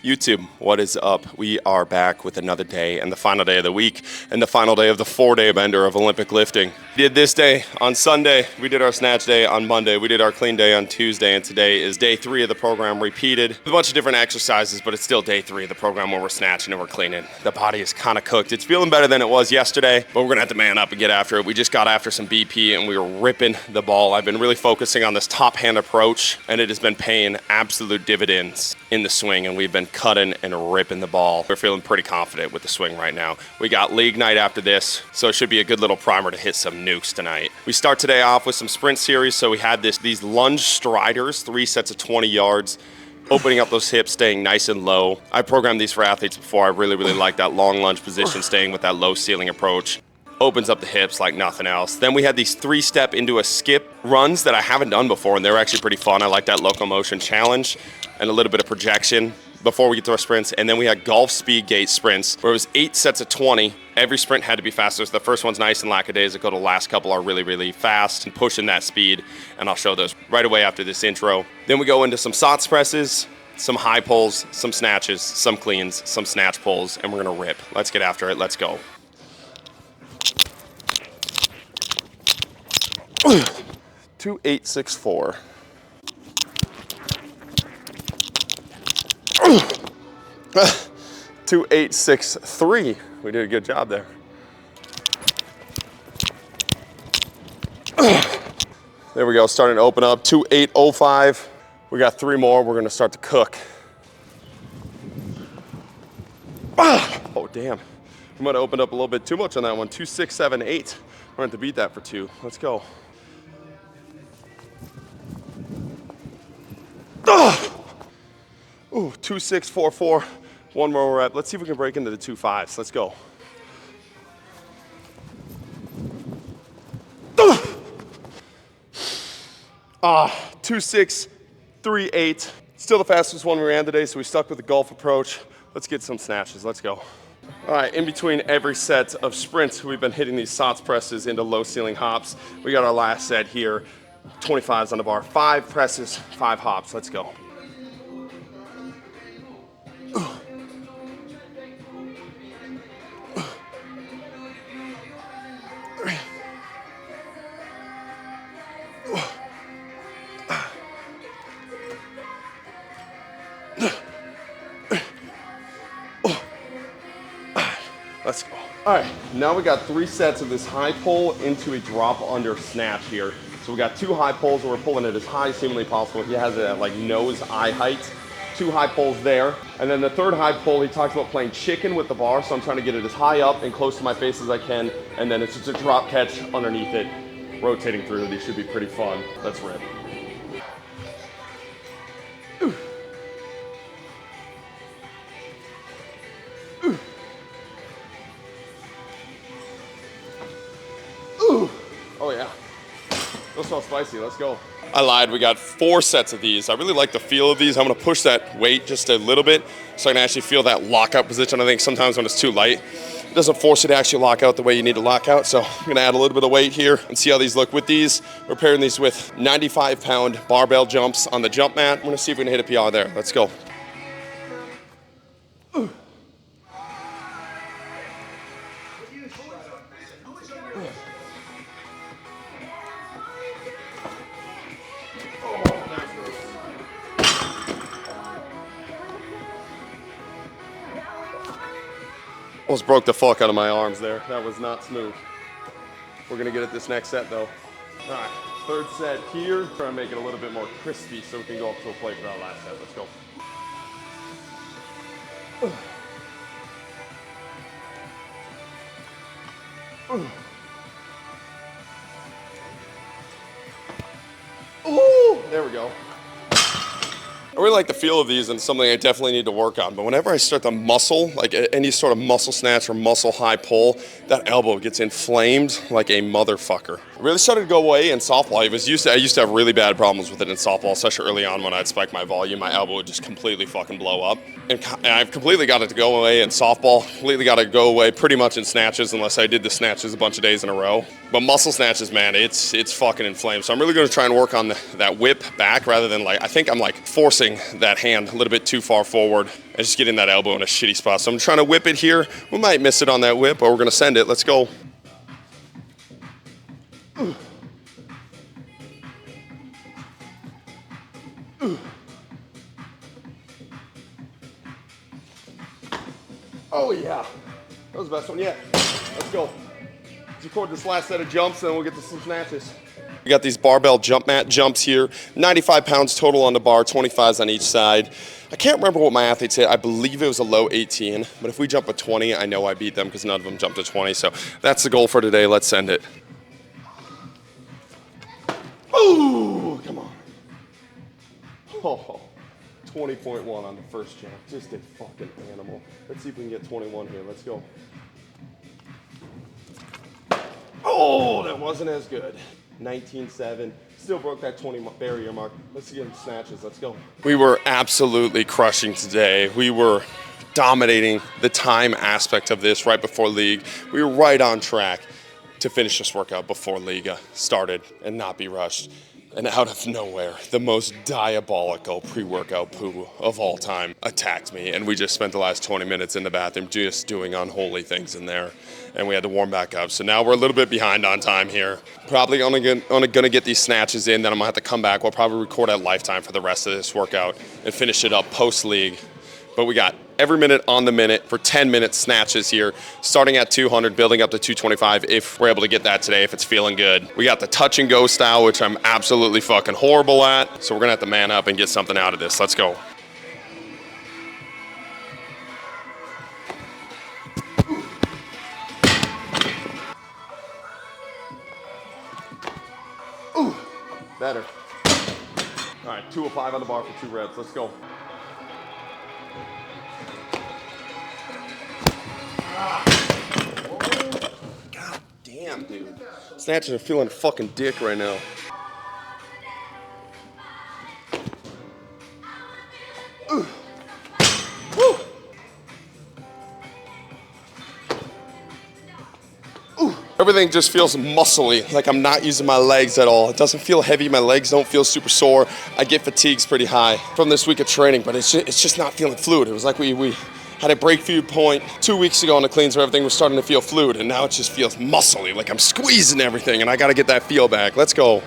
YouTube, what is up? We are back with another day and the final day of the week and the final day of the 4-day bender of Olympic lifting. We did this day on Sunday, we did our snatch day on Monday, we did our clean day on Tuesday, and today is day 3 of the program repeated. With a bunch of different exercises, but it's still day 3 of the program where we're snatching and we're cleaning. The body is kind of cooked. It's feeling better than it was yesterday, but we're gonna have to man up and get after it. We just got after some BP and we were ripping the ball. I've been really focusing on this top hand approach and it has been paying absolute dividends in the swing, and we've been cutting and ripping the ball. We're feeling pretty confident with the swing right now. We got league night after this, so it should be a good little primer to hit some nukes tonight. We start today off with some sprint series, so we had these lunge striders, 3 sets of 20 yards, opening up those hips, staying nice and low. I programmed these for athletes before. I really like that long lunge position, staying with that low ceiling approach. Opens up the hips like nothing else. Then we had these 3-step into a skip runs that I haven't done before, and they're actually pretty fun. I like that locomotion challenge and a little bit of projection before we get to our sprints. And then we had golf speed gate sprints where it was 8 sets of 20. Every sprint had to be faster. So the first one's nice and lackadaisical. The last couple are really fast and pushing that speed. And I'll show those right away after this intro. Then we go into some SOTS presses, some high pulls, some snatches, some cleans, some snatch pulls, and we're gonna rip. Let's get after it, let's go. 2-8-6-4. 2-8-6-3. We did a good job there. There we go, starting to open up. 2-8-0-5. We got 3 more. We're gonna start to cook. Oh, damn. We might have opened up a little bit too much on that one. 2-6-7-8. We're gonna have to beat that for 2. Let's go. Ooh, 2-6-4-4. 1 more rep. Let's see if we can break into the 2-5s. Let's go. Ah, 2-6-3-8. Still the fastest one we ran today, so we stuck with the golf approach. Let's get some snatches. Let's go. All right, in between every set of sprints, we've been hitting these SOTS presses into low ceiling hops. We got our last set here, 25s on the bar. 5 presses, 5 hops. Let's go. Let's go. All right, now we got 3 sets of this high pull into a drop under snatch here. So we got 2 high pulls and we're pulling it as high as humanly possible. He has it at like nose eye height. 2 high pulls there. And then the 3rd high pull, he talks about playing chicken with the bar. So I'm trying to get it as high up and close to my face as I can. And then it's just a drop catch underneath it, rotating through. These should be pretty fun. Let's rip. Oh yeah, those smell spicy, let's go. I lied, we got 4 sets of these. I really like the feel of these. I'm gonna push that weight just a little bit so I can actually feel that lockout position. I think sometimes when it's too light, it doesn't force you to actually lock out the way you need to lock out. So I'm gonna add a little bit of weight here and see how these look. With these, we're pairing these with 95-pound barbell jumps on the jump mat. I'm gonna see if we can hit a PR there. Let's go. Almost broke the fuck out of my arms there. That was not smooth. We're gonna get at this next set though. All right, 3rd set here. Try to make it a little bit more crispy so we can go up to a plate for our last set. Let's go. Ooh, there we go. I really like the feel of these and something I definitely need to work on. But whenever I start to muscle, like any sort of muscle snatch or muscle high pull, that elbow gets inflamed like a motherfucker. It really started to go away in softball. I used to have really bad problems with it in softball, especially early on when I'd spike my volume. My elbow would just completely fucking blow up. And I've completely got it to go away in softball, completely got to go away pretty much in snatches unless I did the snatches a bunch of days in a row. But muscle snatches, man, it's fucking inflamed. So I'm really going to try and work on that whip back rather than like, I think I'm like forcing tilting that hand a little bit too far forward and just getting that elbow in a shitty spot. So I'm trying to whip it here. We might miss it on that whip, but we're gonna send it. Let's go. Oh yeah, that was the best one yet. Let's go. Let's record this last set of jumps and then we'll get to some snatches. We got these barbell jump mat jumps here, 95 pounds total on the bar, 25s on each side. I can't remember what my athletes hit. I believe it was a low 18, but if we jump a 20, I know I beat them because none of them jumped a 20. So that's the goal for today. Let's send it. Ooh, come on. Oh, 20.1 on the first jump. Just a fucking animal. Let's see if we can get 21 here. Let's go. Oh, that wasn't as good. 19.7. Still broke that 20 barrier mark. Let's get some snatches. Let's go. We were absolutely crushing today. We were dominating the time aspect of this right before league. We were right on track to finish this workout before league started and not be rushed. And out of nowhere, the most diabolical pre-workout poo of all time attacked me. And we just spent the last 20 minutes in the bathroom just doing unholy things in there. And we had to warm back up. So now we're a little bit behind on time here. Probably only gonna get these snatches in, then I'm gonna have to come back. We'll probably record at Lifetime for the rest of this workout and finish it up post-league. But we got every minute on the minute for 10-minute snatches here, starting at 200, building up to 225 if we're able to get that today, if it's feeling good. We got the touch and go style, which I'm absolutely fucking horrible at. So we're gonna have to man up and get something out of this. Let's go. Ooh, better. All right, 205 on the bar for 2 reps. Let's go. God damn, dude. Snatches are feeling a fucking dick right now. Woo. Everything just feels muscly, like I'm not using my legs at all. It doesn't feel heavy, my legs don't feel super sore. I get fatigues pretty high from this week of training, but it's just not feeling fluid. It was like we had a breakthrough point 2 weeks ago on the cleans where everything was starting to feel fluid, and now it just feels muscly, like I'm squeezing everything, and I gotta get that feel back. Let's go.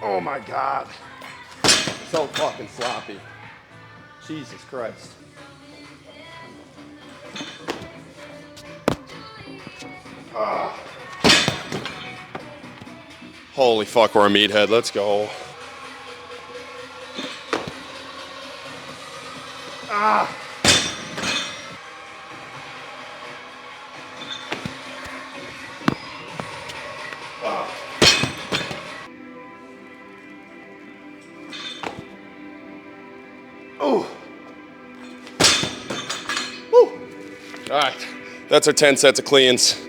Oh my God. So fucking sloppy. Jesus Christ. Holy fuck, we're a meathead. Let's go. Ooh. Woo. All right, that's our 10 sets of cleans.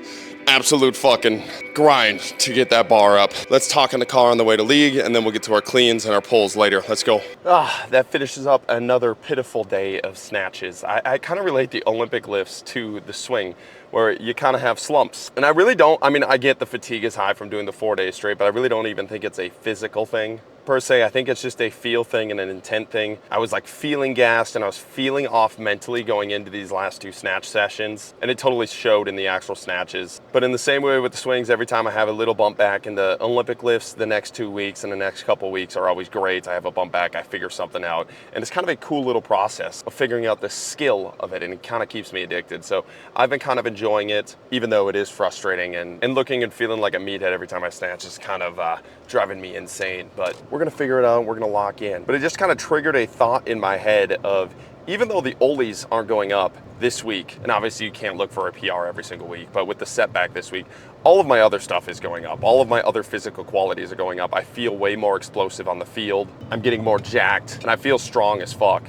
Absolute fucking grind to get that bar up. Let's talk in the car on the way to league, and then we'll get to our cleans and our pulls later. Let's go. That finishes up another pitiful day of snatches. I kind of relate the Olympic lifts to the swing, where you kind of have slumps. And I really don't, I mean, I get the fatigue is high from doing the 4 days straight, but I really don't even think it's a physical thing per se. I think it's just a feel thing and an intent thing. I was like feeling gassed and I was feeling off mentally going into these last 2 snatch sessions, and it totally showed in the actual snatches. But in the same way with the swings, every time I have a little bump back in the Olympic lifts, the next 2 weeks and the next couple weeks are always great. I have a bump back, I figure something out, and it's kind of a cool little process of figuring out the skill of it, and it kind of keeps me addicted. So I've been kind of enjoying it, even though it is frustrating, and looking and feeling like a meathead every time I snatch is kind of driving me insane. But we're gonna figure it out, we're gonna lock in. But it just kind of triggered a thought in my head of, even though the Olys aren't going up this week, and obviously you can't look for a PR every single week, but with the setback this week, all of my other stuff is going up. All of my other physical qualities are going up. I feel way more explosive on the field. I'm getting more jacked, and I feel strong as fuck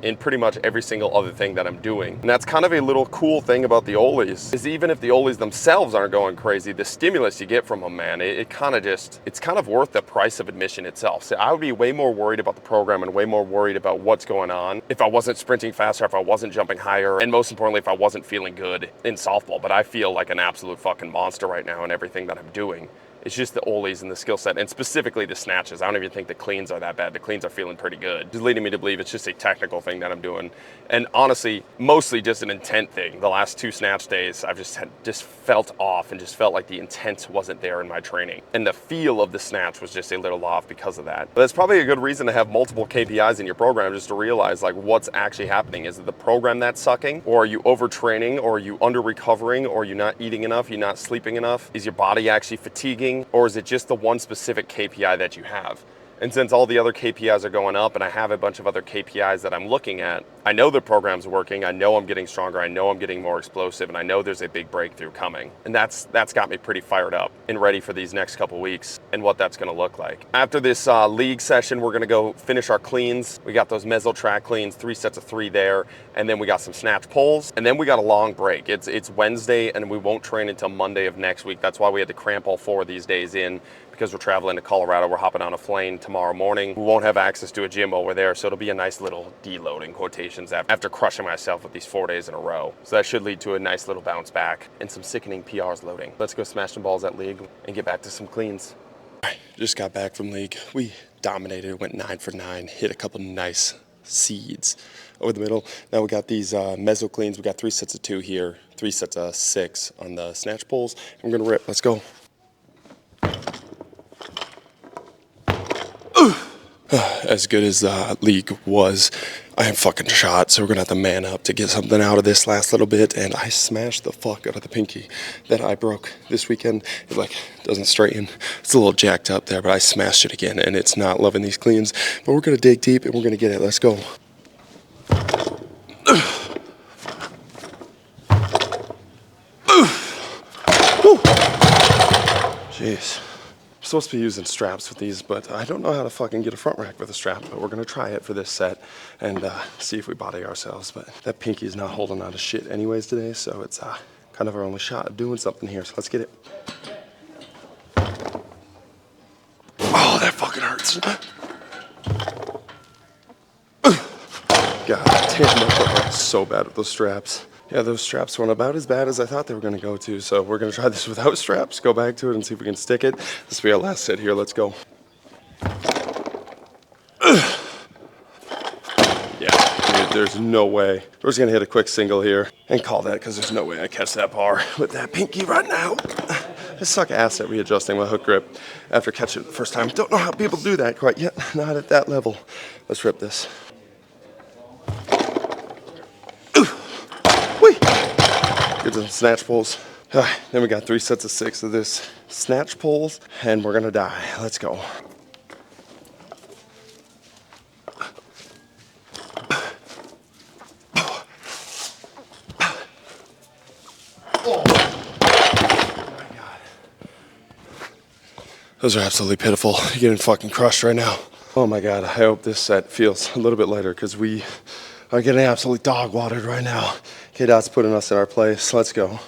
in pretty much every single other thing that I'm doing. And that's kind of a little cool thing about the Olys, is even if the Olys themselves aren't going crazy, the stimulus you get from them, man, it's kind of worth the price of admission itself. So I would be way more worried about the program and way more worried about what's going on if I wasn't sprinting faster, if I wasn't jumping higher, and most importantly, if I wasn't feeling good in softball. But I feel like an absolute fucking monster right now in everything that I'm doing. It's just the Olys and the skill set, and specifically the snatches. I don't even think the cleans are that bad. The cleans are feeling pretty good. It's leading me to believe it's just a technical thing that I'm doing. And honestly, mostly just an intent thing. The last 2 snatch days, I've just felt off and just felt like the intent wasn't there in my training. And the feel of the snatch was just a little off because of that. But that's probably a good reason to have multiple KPIs in your program, just to realize like what's actually happening. Is it the program that's sucking? Or are you overtraining? Or are you under recovering? Or are you not eating enough? You're not sleeping enough? Is your body actually fatiguing? Or is it just the one specific KPI that you have? And since all the other KPIs are going up and I have a bunch of other KPIs that I'm looking at, I know the program's working, I know I'm getting stronger, I know I'm getting more explosive, and I know there's a big breakthrough coming. And that's got me pretty fired up and ready for these next couple weeks and what that's gonna look like. After this league session, we're gonna go finish our cleans. We got those meso track cleans, 3 sets of 3 there, and then we got some snatch pulls, and then we got a long break. It's Wednesday, and we won't train until Monday of next week. That's why we had to cramp all 4 of these days in, because we're traveling to Colorado. We're hopping on a plane tomorrow morning. We won't have access to a gym over there, so it'll be a nice little deloading quotations after crushing myself with these 4 days in a row. So that should lead to a nice little bounce back and some sickening PRs loading. Let's go smash some balls at league and get back to some cleans. All right, just got back from league. We dominated, went 9 for 9, hit a couple nice seeds over the middle. Now we got these meso cleans. We got 3 sets of 2 here, 3 sets of 6 on the snatch pulls. I'm gonna rip, let's go. As good as league was, I am fucking shot, so we're gonna have to man up to get something out of this last little bit. And I smashed the fuck out of the pinky that I broke this weekend. It like doesn't straighten. It's a little jacked up there, but I smashed it again, and it's not loving these cleans. But we're gonna dig deep and we're gonna get it. Let's go. Jeez. I'm supposed to be using straps with these, but I don't know how to fucking get a front rack with a strap, but we're gonna try it for this set and see if we body ourselves. But that pinky is not holding on to shit anyways today, so it's kind of our only shot of doing something here, so let's get it. Oh, that fucking hurts. God damn, that fucking hurts so bad with those straps. Yeah, those straps weren't about as bad as I thought they were going to go to, so we're going to try this without straps, go back to it, and see if we can stick it. This will be our last set here. Let's go. Yeah, dude, there's no way. We're just going to hit a quick single here and call that, because there's no way I catch that bar with that pinky right now. I suck ass at readjusting my hook grip after catching it the first time. Don't know how people do that quite yet, not at that level. Let's rip this. Get some snatch pulls. Then we got 3 sets of 6 of this snatch pulls, and we're gonna die. Let's go. Oh my God. Those are absolutely pitiful. You're getting fucking crushed right now. Oh my God, I hope this set feels a little bit lighter, because we are getting absolutely dog watered right now. K-Dot's putting us in our place. Let's go.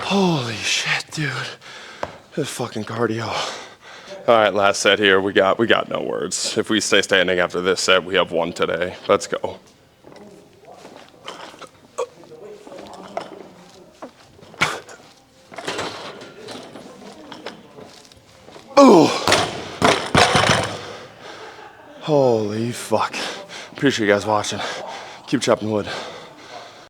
Holy shit, dude. This is fucking cardio. All right, last set here. We got no words. If we stay standing after this set, we have 1 today. Let's go. Oh! Holy fuck. Appreciate you guys watching. Keep chopping wood.